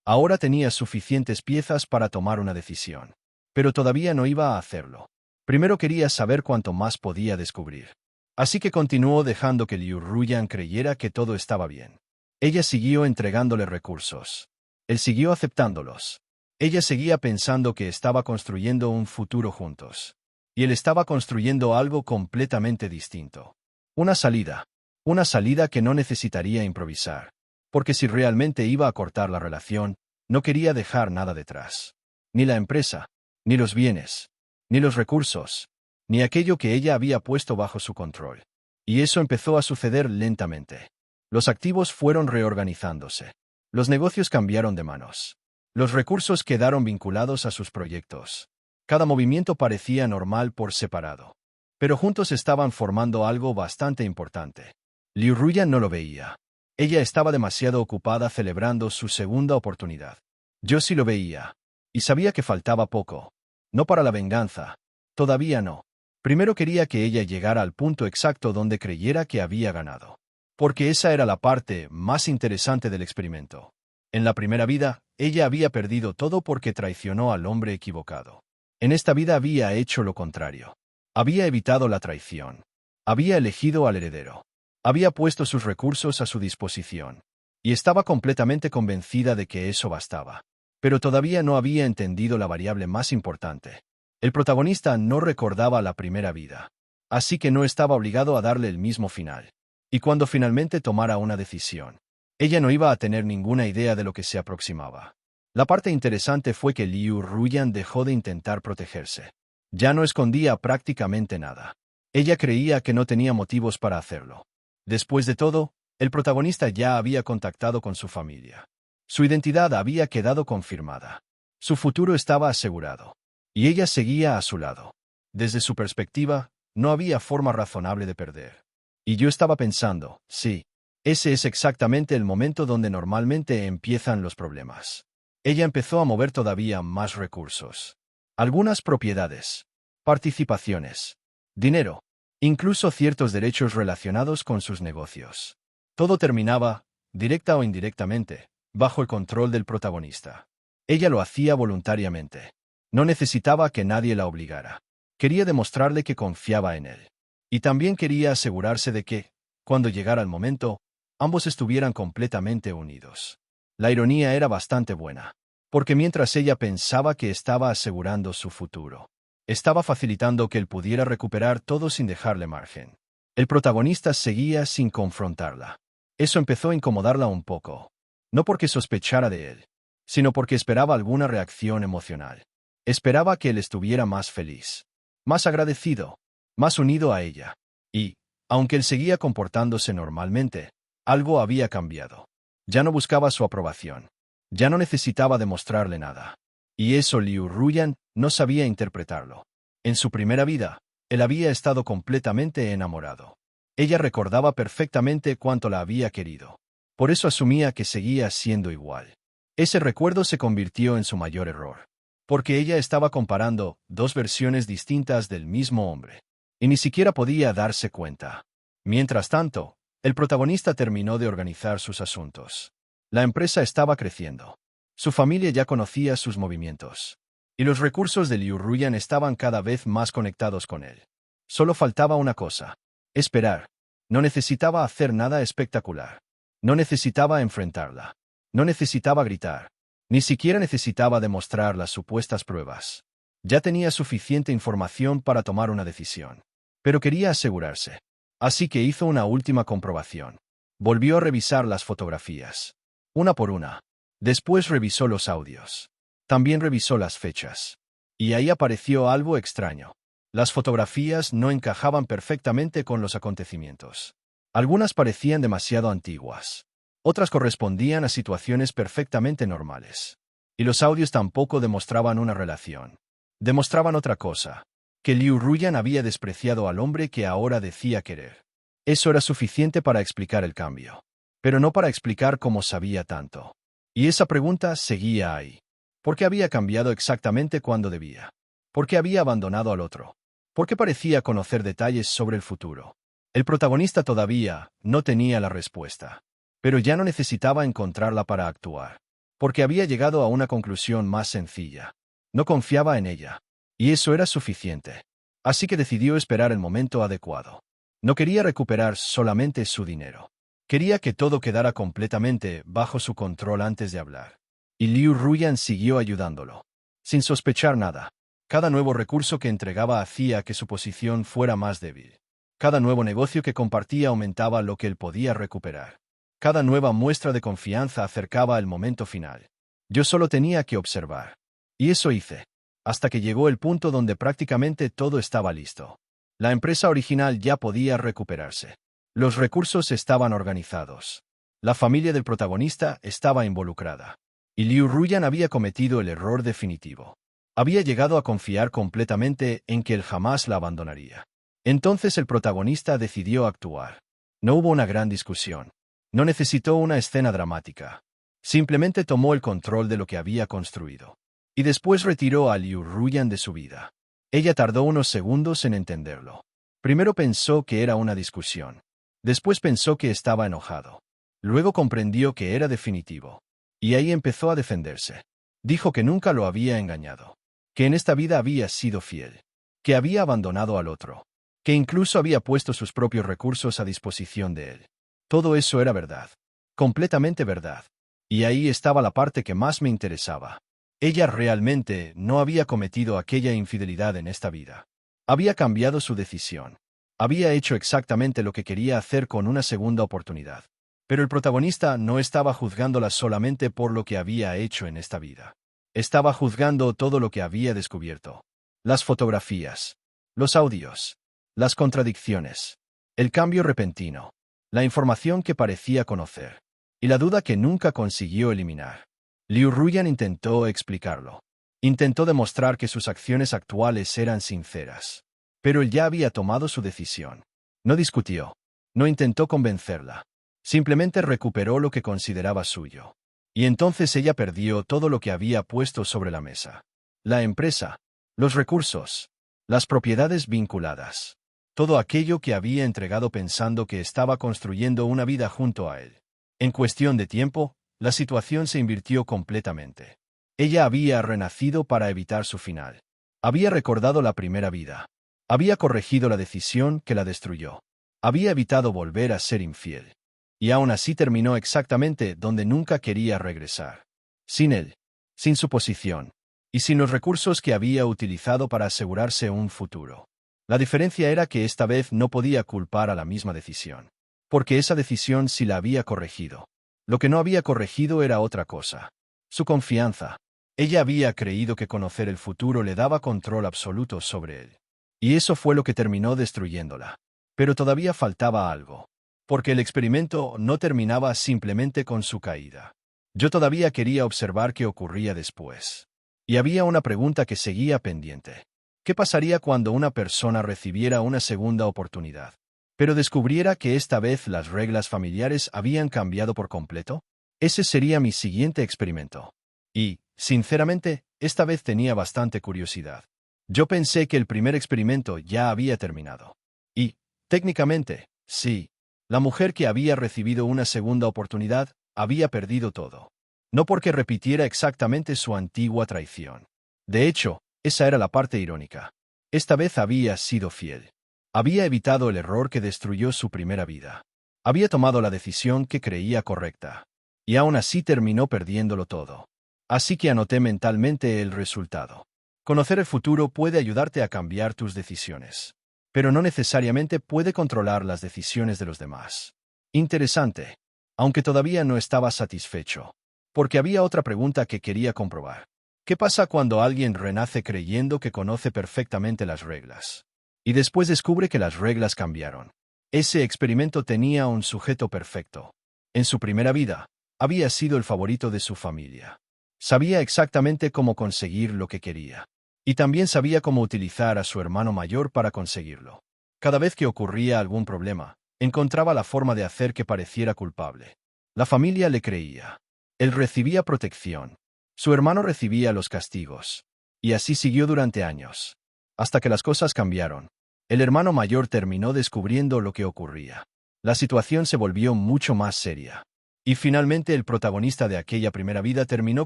Speaker 1: Ahora tenía suficientes piezas para tomar una decisión. Pero todavía no iba a hacerlo. Primero quería saber cuánto más podía descubrir. Así que continuó dejando que Liu Ruyan creyera que todo estaba bien. Ella siguió entregándole recursos. Él siguió aceptándolos. Ella seguía pensando que estaba construyendo un futuro juntos. Y él estaba construyendo algo completamente distinto. Una salida. Una salida que no necesitaría improvisar. Porque si realmente iba a cortar la relación, no quería dejar nada detrás. Ni la empresa, ni los bienes, ni los recursos, ni aquello que ella había puesto bajo su control. Y eso empezó a suceder lentamente. Los activos fueron reorganizándose. Los negocios cambiaron de manos. Los recursos quedaron vinculados a sus proyectos. Cada movimiento parecía normal por separado. Pero juntos estaban formando algo bastante importante. Liu Ruyan no lo veía. Ella estaba demasiado ocupada celebrando su segunda oportunidad. Yo sí lo veía. Y sabía que faltaba poco. No para la venganza. Todavía no. Primero quería que ella llegara al punto exacto donde creyera que había ganado. Porque esa era la parte más interesante del experimento. En la primera vida, ella había perdido todo porque traicionó al hombre equivocado. En esta vida había hecho lo contrario. Había evitado la traición. Había elegido al heredero. Había puesto sus recursos a su disposición. Y estaba completamente convencida de que eso bastaba. Pero todavía no había entendido la variable más importante. El protagonista no recordaba la primera vida. Así que no estaba obligado a darle el mismo final. Y cuando finalmente tomara una decisión, ella no iba a tener ninguna idea de lo que se aproximaba. La parte interesante fue que Liu Ruyan dejó de intentar protegerse. Ya no escondía prácticamente nada. Ella creía que no tenía motivos para hacerlo. Después de todo, el protagonista ya había contactado con su familia. Su identidad había quedado confirmada. Su futuro estaba asegurado. Y ella seguía a su lado. Desde su perspectiva, no había forma razonable de perder. Y yo estaba pensando, sí, ese es exactamente el momento donde normalmente empiezan los problemas. Ella empezó a mover todavía más recursos. Algunas propiedades, participaciones, dinero, incluso ciertos derechos relacionados con sus negocios. Todo terminaba, directa o indirectamente, bajo el control del protagonista. Ella lo hacía voluntariamente. No necesitaba que nadie la obligara. Quería demostrarle que confiaba en él. Y también quería asegurarse de que, cuando llegara el momento, ambos estuvieran completamente unidos. La ironía era bastante buena. Porque mientras ella pensaba que estaba asegurando su futuro, estaba facilitando que él pudiera recuperar todo sin dejarle margen. El protagonista seguía sin confrontarla. Eso empezó a incomodarla un poco. No porque sospechara de él, sino porque esperaba alguna reacción emocional. Esperaba que él estuviera más feliz, más agradecido, más unido a ella. Y, aunque él seguía comportándose normalmente, algo había cambiado. Ya no buscaba su aprobación. Ya no necesitaba demostrarle nada. Y eso Liu Ruyan no sabía interpretarlo. En su primera vida, él había estado completamente enamorado. Ella recordaba perfectamente cuánto la había querido. Por eso asumía que seguía siendo igual. Ese recuerdo se convirtió en su mayor error. Porque ella estaba comparando dos versiones distintas del mismo hombre. Y ni siquiera podía darse cuenta. Mientras tanto, el protagonista terminó de organizar sus asuntos. La empresa estaba creciendo. Su familia ya conocía sus movimientos. Y los recursos de Liu Ruyan estaban cada vez más conectados con él. Solo faltaba una cosa. Esperar. No necesitaba hacer nada espectacular. No necesitaba enfrentarla. No necesitaba gritar. Ni siquiera necesitaba demostrar las supuestas pruebas. Ya tenía suficiente información para tomar una decisión. Pero quería asegurarse. Así que hizo una última comprobación. Volvió a revisar las fotografías. Una por una. Después revisó los audios. También revisó las fechas. Y ahí apareció algo extraño. Las fotografías no encajaban perfectamente con los acontecimientos. Algunas parecían demasiado antiguas. Otras correspondían a situaciones perfectamente normales. Y los audios tampoco demostraban una relación. Demostraban otra cosa. Que Liu Ruyan había despreciado al hombre que ahora decía querer. Eso era suficiente para explicar el cambio. Pero no para explicar cómo sabía tanto. Y esa pregunta seguía ahí. ¿Por qué había cambiado exactamente cuando debía? ¿Por qué había abandonado al otro? ¿Por qué parecía conocer detalles sobre el futuro? El protagonista todavía no tenía la respuesta. Pero ya no necesitaba encontrarla para actuar. Porque había llegado a una conclusión más sencilla. No confiaba en ella. Y eso era suficiente. Así que decidió esperar el momento adecuado. No quería recuperar solamente su dinero. Quería que todo quedara completamente bajo su control antes de hablar. Y Liu Ruyan siguió ayudándolo. Sin sospechar nada. Cada nuevo recurso que entregaba hacía que su posición fuera más débil. Cada nuevo negocio que compartía aumentaba lo que él podía recuperar. Cada nueva muestra de confianza acercaba el momento final. Yo solo tenía que observar. Y eso hice. Hasta que llegó el punto donde prácticamente todo estaba listo. La empresa original ya podía recuperarse. Los recursos estaban organizados. La familia del protagonista estaba involucrada. Y Liu Ruyan había cometido el error definitivo. Había llegado a confiar completamente en que él jamás la abandonaría. Entonces el protagonista decidió actuar. No hubo una gran discusión. No necesitó una escena dramática. Simplemente tomó el control de lo que había construido. Y después retiró a Liu Ruyan de su vida. Ella tardó unos segundos en entenderlo. Primero pensó que era una discusión. Después pensó que estaba enojado. Luego comprendió que era definitivo. Y ahí empezó a defenderse. Dijo que nunca lo había engañado. Que en esta vida había sido fiel. Que había abandonado al otro. Que incluso había puesto sus propios recursos a disposición de él. Todo eso era verdad. Completamente verdad. Y ahí estaba la parte que más me interesaba. Ella realmente no había cometido aquella infidelidad en esta vida. Había cambiado su decisión. Había hecho exactamente lo que quería hacer con una segunda oportunidad. Pero el protagonista no estaba juzgándola solamente por lo que había hecho en esta vida. Estaba juzgando todo lo que había descubierto. Las fotografías. Los audios. Las contradicciones. El cambio repentino. La información que parecía conocer. Y la duda que nunca consiguió eliminar. Liu Ruyan intentó explicarlo. Intentó demostrar que sus acciones actuales eran sinceras. Pero él ya había tomado su decisión. No discutió. No intentó convencerla. Simplemente recuperó lo que consideraba suyo. Y entonces ella perdió todo lo que había puesto sobre la mesa. La empresa. Los recursos. Las propiedades vinculadas. Todo aquello que había entregado pensando que estaba construyendo una vida junto a él. En cuestión de tiempo, la situación se invirtió completamente. Ella había renacido para evitar su final. Había recordado la primera vida. Había corregido la decisión que la destruyó. Había evitado volver a ser infiel. Y aún así terminó exactamente donde nunca quería regresar. Sin él. Sin su posición. Y sin los recursos que había utilizado para asegurarse un futuro. La diferencia era que esta vez no podía culpar a la misma decisión. Porque esa decisión sí la había corregido. Lo que no había corregido era otra cosa. Su confianza. Ella había creído que conocer el futuro le daba control absoluto sobre él. Y eso fue lo que terminó destruyéndola. Pero todavía faltaba algo. Porque el experimento no terminaba simplemente con su caída. Yo todavía quería observar qué ocurría después. Y había una pregunta que seguía pendiente. ¿Qué pasaría cuando una persona recibiera una segunda oportunidad? pero descubriera que esta vez las reglas familiares habían cambiado por completo. Ese sería mi siguiente experimento. Y, sinceramente, esta vez tenía bastante curiosidad. Yo pensé que el primer experimento ya había terminado. Y, técnicamente, sí, la mujer que había recibido una segunda oportunidad había perdido todo. No porque repitiera exactamente su antigua traición. De hecho, esa era la parte irónica. Esta vez había sido fiel. Había evitado el error que destruyó su primera vida. Había tomado la decisión que creía correcta. Y aún así terminó perdiéndolo todo. Así que anoté mentalmente el resultado. Conocer el futuro puede ayudarte a cambiar tus decisiones, pero no necesariamente puede controlar las decisiones de los demás. Interesante, aunque todavía no estaba satisfecho, porque había otra pregunta que quería comprobar. ¿Qué pasa cuando alguien renace creyendo que conoce perfectamente las reglas? Y después descubre que las reglas cambiaron. Ese experimento tenía un sujeto perfecto. En su primera vida, había sido el favorito de su familia. Sabía exactamente cómo conseguir lo que quería. Y también sabía cómo utilizar a su hermano mayor para conseguirlo. Cada vez que ocurría algún problema, encontraba la forma de hacer que pareciera culpable. La familia le creía. Él recibía protección. Su hermano recibía los castigos. Y así siguió durante años. Hasta que las cosas cambiaron. El hermano mayor terminó descubriendo lo que ocurría. La situación se volvió mucho más seria. Y finalmente el protagonista de aquella primera vida terminó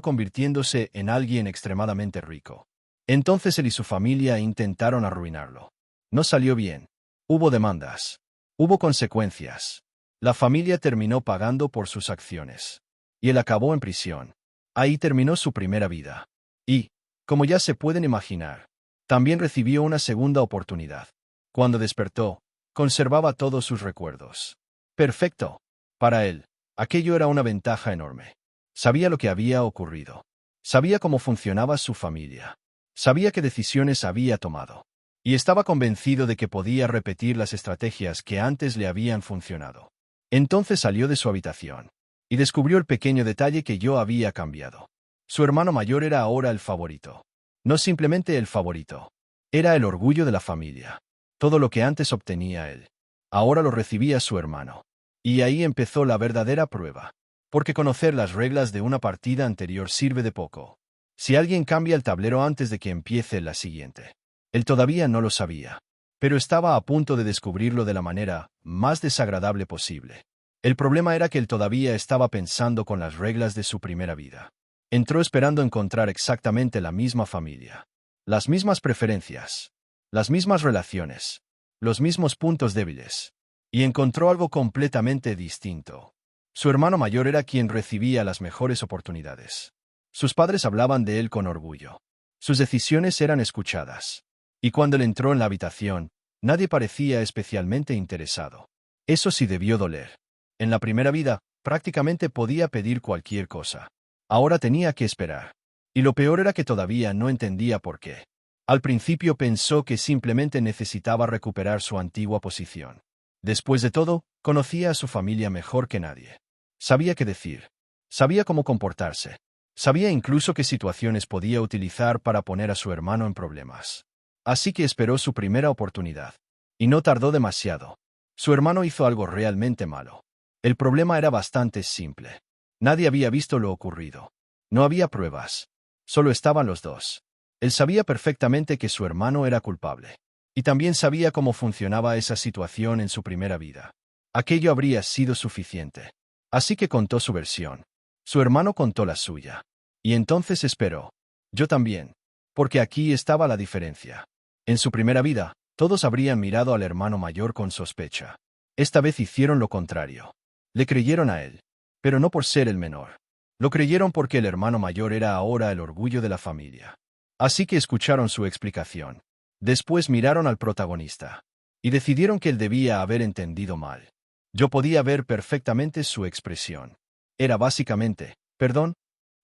Speaker 1: convirtiéndose en alguien extremadamente rico. Entonces él y su familia intentaron arruinarlo. No salió bien. Hubo demandas. Hubo consecuencias. La familia terminó pagando por sus acciones. Y él acabó en prisión. Ahí terminó su primera vida. Y, como ya se pueden imaginar, también recibió una segunda oportunidad. Cuando despertó, conservaba todos sus recuerdos. Perfecto. Para él, aquello era una ventaja enorme. Sabía lo que había ocurrido. Sabía cómo funcionaba su familia. Sabía qué decisiones había tomado. Y estaba convencido de que podía repetir las estrategias que antes le habían funcionado. Entonces salió de su habitación. Y descubrió el pequeño detalle que yo había cambiado. Su hermano mayor era ahora el favorito. No simplemente el favorito. Era el orgullo de la familia. Todo lo que antes obtenía él, ahora lo recibía su hermano. Y ahí empezó la verdadera prueba. Porque conocer las reglas de una partida anterior sirve de poco. Si alguien cambia el tablero antes de que empiece la siguiente. Él todavía no lo sabía. Pero estaba a punto de descubrirlo de la manera más desagradable posible. El problema era que él todavía estaba pensando con las reglas de su primera vida. Entró esperando encontrar exactamente la misma familia. Las mismas preferencias. Las mismas relaciones. Los mismos puntos débiles. Y encontró algo completamente distinto. Su hermano mayor era quien recibía las mejores oportunidades. Sus padres hablaban de él con orgullo. Sus decisiones eran escuchadas. Y cuando él entró en la habitación, nadie parecía especialmente interesado. Eso sí debió doler. En la primera vida, prácticamente podía pedir cualquier cosa. Ahora tenía que esperar. Y lo peor era que todavía no entendía por qué. Al principio pensó que simplemente necesitaba recuperar su antigua posición. Después de todo, conocía a su familia mejor que nadie. Sabía qué decir. Sabía cómo comportarse. Sabía incluso qué situaciones podía utilizar para poner a su hermano en problemas. Así que esperó su primera oportunidad. Y no tardó demasiado. Su hermano hizo algo realmente malo. El problema era bastante simple. Nadie había visto lo ocurrido. No había pruebas. Solo estaban los dos. Él sabía perfectamente que su hermano era culpable. Y también sabía cómo funcionaba esa situación en su primera vida. Aquello habría sido suficiente. Así que contó su versión. Su hermano contó la suya. Y entonces esperó. Yo también. Porque aquí estaba la diferencia. En su primera vida, todos habrían mirado al hermano mayor con sospecha. Esta vez hicieron lo contrario. Le creyeron a él. Pero no por ser el menor. Lo creyeron porque el hermano mayor era ahora el orgullo de la familia. Así que escucharon su explicación. Después miraron al protagonista. Y decidieron que él debía haber entendido mal. Yo podía ver perfectamente su expresión. Era básicamente, ¿perdón?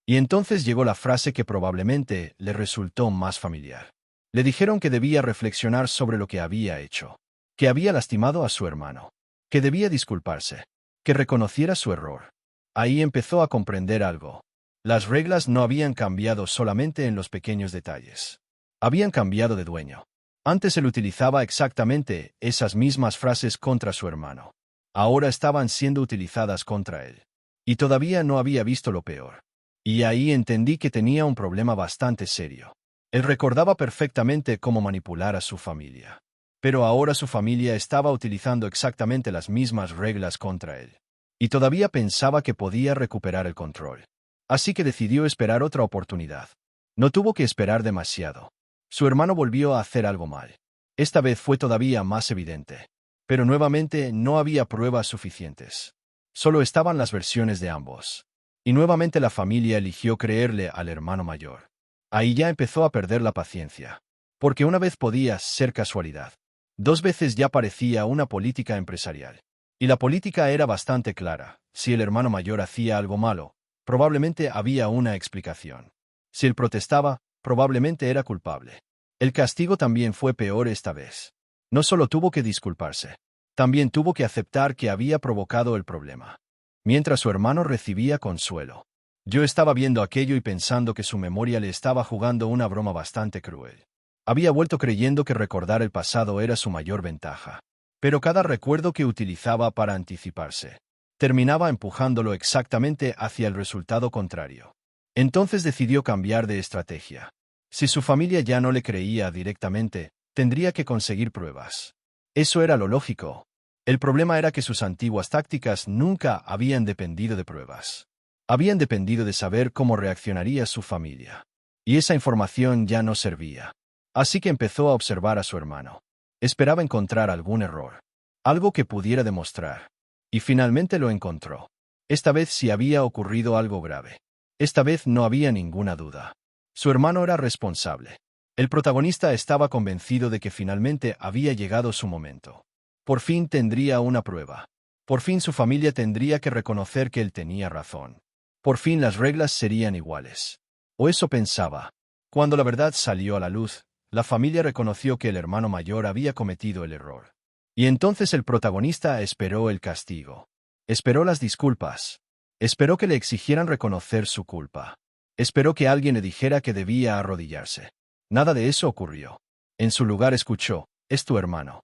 Speaker 1: Y entonces llegó la frase que probablemente le resultó más familiar. Le dijeron que debía reflexionar sobre lo que había hecho. Que había lastimado a su hermano. Que debía disculparse. Que reconociera su error. Ahí empezó a comprender algo. Las reglas no habían cambiado solamente en los pequeños detalles. Habían cambiado de dueño. Antes él utilizaba exactamente esas mismas frases contra su hermano. Ahora estaban siendo utilizadas contra él. Y todavía no había visto lo peor. Y ahí entendí que tenía un problema bastante serio. Él recordaba perfectamente cómo manipular a su familia. Pero ahora su familia estaba utilizando exactamente las mismas reglas contra él. Y todavía pensaba que podía recuperar el control. Así que decidió esperar otra oportunidad. No tuvo que esperar demasiado. Su hermano volvió a hacer algo mal. Esta vez fue todavía más evidente. Pero nuevamente no había pruebas suficientes. Solo estaban las versiones de ambos. Y nuevamente la familia eligió creerle al hermano mayor. Ahí ya empezó a perder la paciencia. Porque una vez podía ser casualidad. 2 veces ya parecía una política empresarial. Y la política era bastante clara. Si el hermano mayor hacía algo malo, probablemente había una explicación. Si él protestaba, probablemente era culpable. El castigo también fue peor esta vez. No solo tuvo que disculparse, también tuvo que aceptar que había provocado el problema. Mientras su hermano recibía consuelo. Yo estaba viendo aquello y pensando que su memoria le estaba jugando una broma bastante cruel. Había vuelto creyendo que recordar el pasado era su mayor ventaja. Pero cada recuerdo que utilizaba para anticiparse, terminaba empujándolo exactamente hacia el resultado contrario. Entonces decidió cambiar de estrategia. Si su familia ya no le creía directamente, tendría que conseguir pruebas. Eso era lo lógico. El problema era que sus antiguas tácticas nunca habían dependido de pruebas. Habían dependido de saber cómo reaccionaría su familia. Y esa información ya no servía. Así que empezó a observar a su hermano. Esperaba encontrar algún error. Algo que pudiera demostrar. Y finalmente lo encontró. Esta vez sí había ocurrido algo grave. Esta vez no había ninguna duda. Su hermano era responsable. El protagonista estaba convencido de que finalmente había llegado su momento. Por fin tendría una prueba. Por fin su familia tendría que reconocer que él tenía razón. Por fin las reglas serían iguales. O eso pensaba. Cuando la verdad salió a la luz, la familia reconoció que el hermano mayor había cometido el error. Y entonces el protagonista esperó el castigo. Esperó las disculpas. Esperó que le exigieran reconocer su culpa. Esperó que alguien le dijera que debía arrodillarse. Nada de eso ocurrió. En su lugar escuchó, es tu hermano.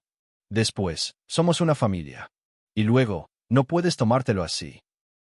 Speaker 1: Después, somos una familia. Y luego, no puedes tomártelo así.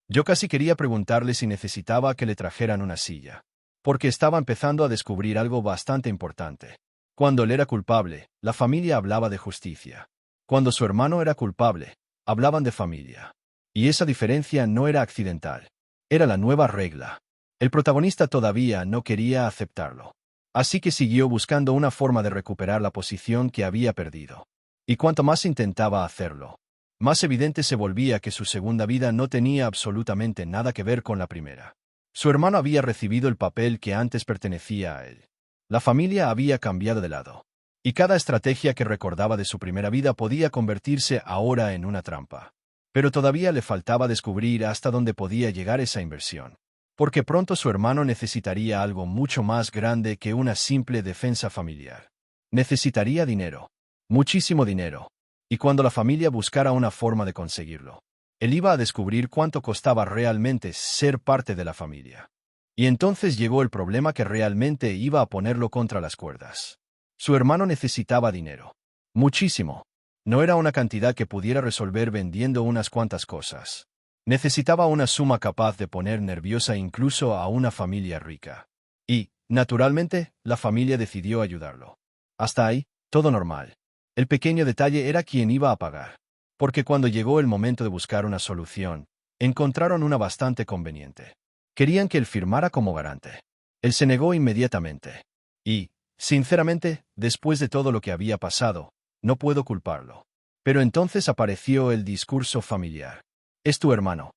Speaker 1: Yo casi quería preguntarle si necesitaba que le trajeran una silla. Porque estaba empezando a descubrir algo bastante importante. Cuando él era culpable, la familia hablaba de justicia. Cuando su hermano era culpable, hablaban de familia. Y esa diferencia no era accidental. Era la nueva regla. El protagonista todavía no quería aceptarlo. Así que siguió buscando una forma de recuperar la posición que había perdido. Y cuanto más intentaba hacerlo, más evidente se volvía que su segunda vida no tenía absolutamente nada que ver con la primera. Su hermano había recibido el papel que antes pertenecía a él. La familia había cambiado de lado. Y cada estrategia que recordaba de su primera vida podía convertirse ahora en una trampa. Pero todavía le faltaba descubrir hasta dónde podía llegar esa inversión. Porque pronto su hermano necesitaría algo mucho más grande que una simple defensa familiar. Necesitaría dinero. Muchísimo dinero. Y cuando la familia buscara una forma de conseguirlo, él iba a descubrir cuánto costaba realmente ser parte de la familia. Y entonces llegó el problema que realmente iba a ponerlo contra las cuerdas. Su hermano necesitaba dinero. Muchísimo. No era una cantidad que pudiera resolver vendiendo unas cuantas cosas. Necesitaba una suma capaz de poner nerviosa incluso a una familia rica. Y, naturalmente, la familia decidió ayudarlo. Hasta ahí, todo normal. El pequeño detalle era quién iba a pagar. Porque cuando llegó el momento de buscar una solución, encontraron una bastante conveniente. Querían que él firmara como garante. Él se negó inmediatamente. Y, sinceramente, después de todo lo que había pasado, no puedo culparlo. Pero entonces apareció el discurso familiar. Es tu hermano.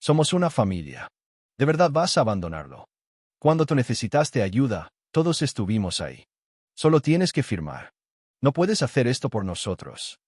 Speaker 1: Somos una familia. ¿De verdad vas a abandonarlo? Cuando tú necesitaste ayuda, todos estuvimos ahí. Solo tienes que firmar. No puedes hacer esto por nosotros.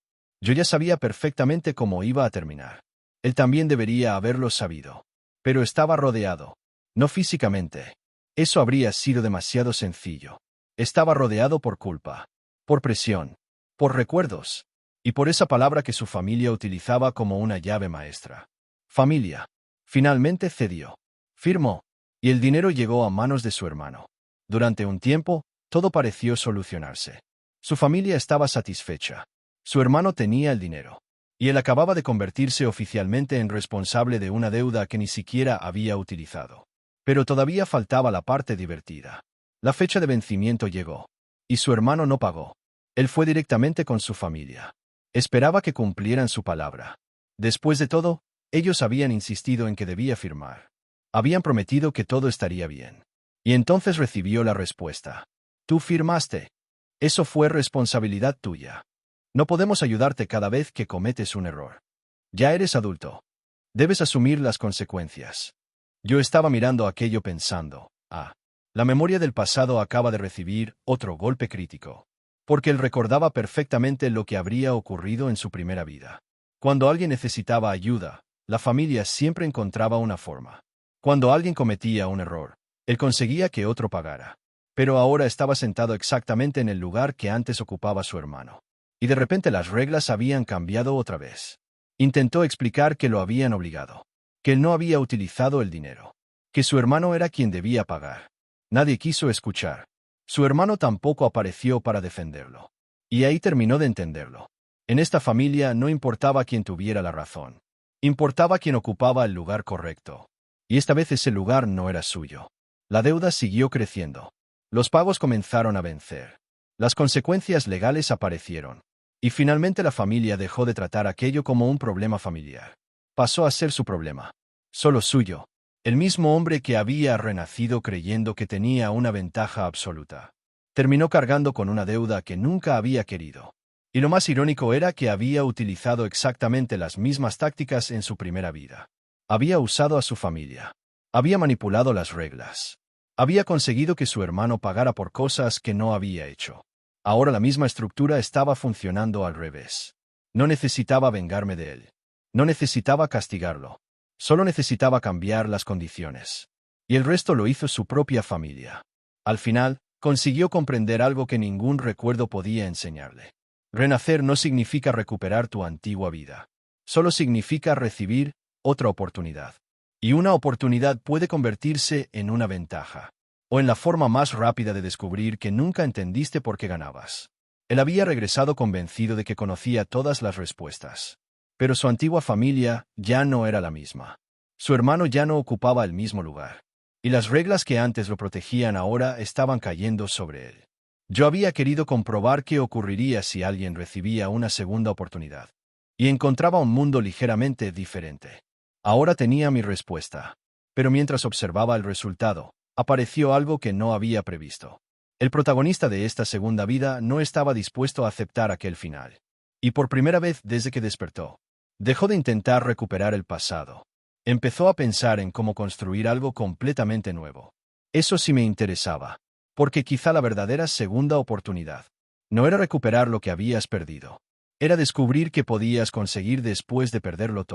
Speaker 1: Yo ya sabía perfectamente cómo iba a terminar. Él también debería haberlo sabido. Pero estaba rodeado. No físicamente. Eso habría sido demasiado sencillo. Estaba rodeado por culpa. Por presión. Por recuerdos. Y por esa palabra que su familia utilizaba como una llave maestra. Familia. Finalmente cedió. Firmó. Y el dinero llegó a manos de su hermano. Durante un tiempo, todo pareció solucionarse. Su familia estaba satisfecha. Su hermano tenía el dinero. Y él acababa de convertirse oficialmente en responsable de una deuda que ni siquiera había utilizado. Pero todavía faltaba la parte divertida. La fecha de vencimiento llegó. Y su hermano no pagó. Él fue directamente con su familia. Esperaba que cumplieran su palabra. Después de todo, ellos habían insistido en que debía firmar. Habían prometido que todo estaría bien. Y entonces recibió la respuesta. Tú firmaste. Eso fue responsabilidad tuya. No podemos ayudarte cada vez que cometes un error. Ya eres adulto. Debes asumir las consecuencias. Yo estaba mirando aquello pensando, la memoria del pasado acaba de recibir otro golpe crítico. Porque él recordaba perfectamente lo que habría ocurrido en su primera vida. Cuando alguien necesitaba ayuda, la familia siempre encontraba una forma. Cuando alguien cometía un error, él conseguía que otro pagara. Pero ahora estaba sentado exactamente en el lugar que antes ocupaba su hermano. Y de repente las reglas habían cambiado otra vez. Intentó explicar que lo habían obligado. Que él no había utilizado el dinero. Que su hermano era quien debía pagar. Nadie quiso escuchar. Su hermano tampoco apareció para defenderlo. Y ahí terminó de entenderlo. En esta familia no importaba quién tuviera la razón. Importaba quién ocupaba el lugar correcto. Y esta vez ese lugar no era suyo. La deuda siguió creciendo. Los pagos comenzaron a vencer. Las consecuencias legales aparecieron. Y finalmente la familia dejó de tratar aquello como un problema familiar. Pasó a ser su problema. Solo suyo. El mismo hombre que había renacido creyendo que tenía una ventaja absoluta. Terminó cargando con una deuda que nunca había querido. Y lo más irónico era que había utilizado exactamente las mismas tácticas en su primera vida. Había usado a su familia. Había manipulado las reglas. Había conseguido que su hermano pagara por cosas que no había hecho. Ahora la misma estructura estaba funcionando al revés. No necesitaba vengarme de él. No necesitaba castigarlo. Solo necesitaba cambiar las condiciones. Y el resto lo hizo su propia familia. Al final, consiguió comprender algo que ningún recuerdo podía enseñarle. Renacer no significa recuperar tu antigua vida. Solo significa recibir otra oportunidad. Y una oportunidad puede convertirse en una ventaja. O en la forma más rápida de descubrir que nunca entendiste por qué ganabas. Él había regresado convencido de que conocía todas las respuestas. Pero su antigua familia ya no era la misma. Su hermano ya no ocupaba el mismo lugar. Y las reglas que antes lo protegían ahora estaban cayendo sobre él. Yo había querido comprobar qué ocurriría si alguien recibía una segunda oportunidad. Y encontraba un mundo ligeramente diferente. Ahora tenía mi respuesta. Pero mientras observaba el resultado, apareció algo que no había previsto. El protagonista de esta segunda vida no estaba dispuesto a aceptar aquel final. Y por primera vez desde que despertó, dejó de intentar recuperar el pasado. Empezó a pensar en cómo construir algo completamente nuevo. Eso sí me interesaba. Porque quizá la verdadera segunda oportunidad no era recuperar lo que habías perdido. Era descubrir qué podías conseguir después de perderlo todo.